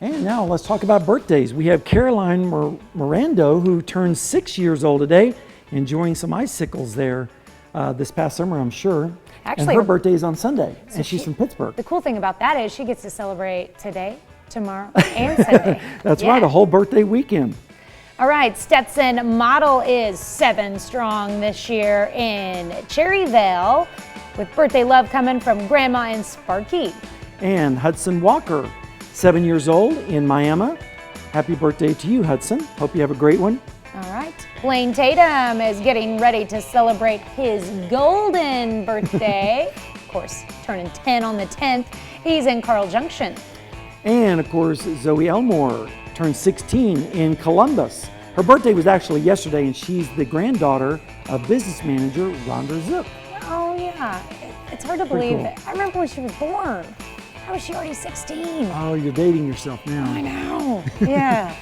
And now let's talk about birthdays. We have Caroline Mirando, who turns 6 years old today, enjoying some icicles there this past summer, I'm sure. Actually, and her birthday is on Sunday, so and she's from Pittsburgh. The cool thing about that is she gets to celebrate today, tomorrow, and Sunday. That's right, a whole birthday weekend. All right, Stetson Model is 7 strong this year in Cherryvale, with birthday love coming from Grandma and Sparky. And Hudson Walker, 7 years old in Miami. Happy birthday to you, Hudson. Hope you have a great one. All right. Blaine Tatum is getting ready to celebrate his golden birthday. Of course, turning 10 on the 10th. He's in Carl Junction. And of course, Zoe Elmore turned 16 in Columbus. Her birthday was actually yesterday, and she's the granddaughter of business manager Rhonda Zook. Oh yeah, it's hard to Pretty believe. cool. I remember when she was born. How was she already 16? Oh, you're dating yourself now. I know. Yeah.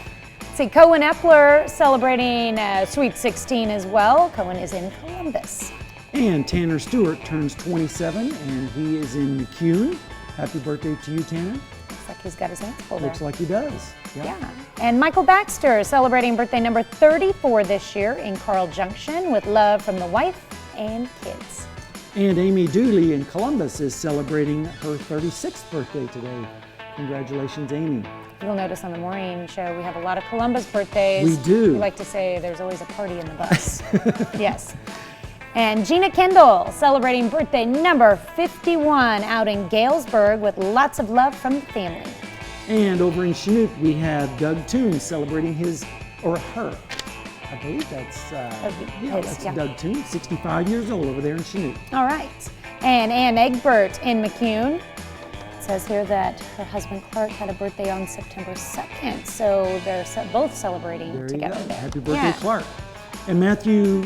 See, Cohen Epler celebrating Sweet 16 as well. Cohen is in Columbus. And Tanner Stewart turns 27, and he is in McCune. Happy birthday to you, Tanner. Looks like he's got his hands full there. Looks like he does. Yeah. And Michael Baxter celebrating birthday number 34 this year in Carl Junction with love from the wife and kids. And Amy Dooley in Columbus is celebrating her 36th birthday today. Congratulations, Amy. You'll notice on the morning show we have a lot of Columbus birthdays. We do. We like to say there's always a party in the bus. Yes. And Gina Kendall celebrating birthday number 51 out in Galesburg with lots of love from the family. And over in Chinook, we have Doug Toon celebrating his or her. I believe that's Doug Toon, 65 years old over there in Chinook. All right. And Ann Egbert in McCune. It says here that her husband Clark had a birthday on September 2nd, so they're both celebrating together there. Happy birthday, Clark. And Matthew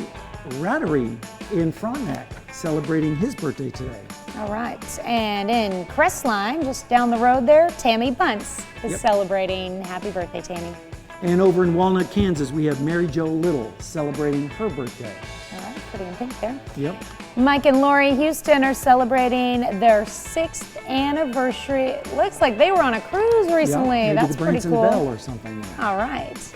Rattery in Frontenac celebrating his birthday today. All right. And in Crestline, just down the road there, Tammy Bunce is celebrating. Happy birthday, Tammy. And over in Walnut, Kansas, we have Mary Jo Little celebrating her birthday. All right, pretty in pink there. Yep. Mike and Lori Houston are celebrating their 6th anniversary. It looks like they were on a cruise recently. Maybe That's the pretty Branson cool. Bell or something. All right.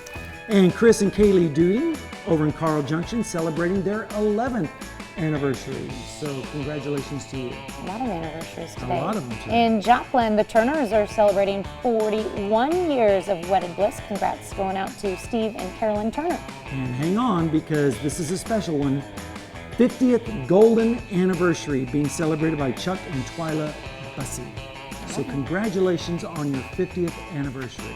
And Chris and Kaylee Dooley over in Carl Junction celebrating their 11th anniversary. So congratulations to you. A lot of anniversaries today. A lot of them too. In Joplin, the Turners are celebrating 41 years of wedded bliss. Congrats going out to Steve and Carolyn Turner. And hang on, because this is a special one. 50th Golden Anniversary being celebrated by Chuck and Twyla Bussey. So congratulations on your 50th anniversary.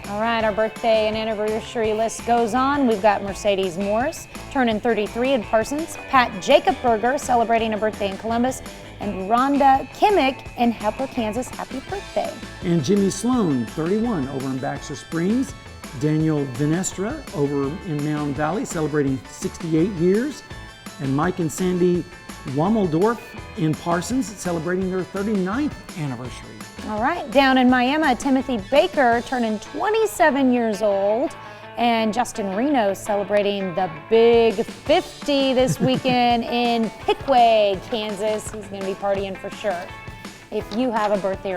All right, our birthday and anniversary list goes on. We've got Mercedes Morris turning 33 in Parsons, Pat Jacobberger celebrating a birthday in Columbus, and Rhonda Kimmick in Helper, Kansas. Happy birthday. And Jimmy Sloan, 31, over in Baxter Springs. Daniel Vinestra over in Mountain Valley celebrating 68 years. And Mike and Sandy Wammeldorf in Parsons celebrating their 39th anniversary. All right, down in Miami, Timothy Baker turning 27 years old, and Justin Reno celebrating the big 50 this weekend in Pickaway, Kansas. He's going to be partying for sure. If you have a birthday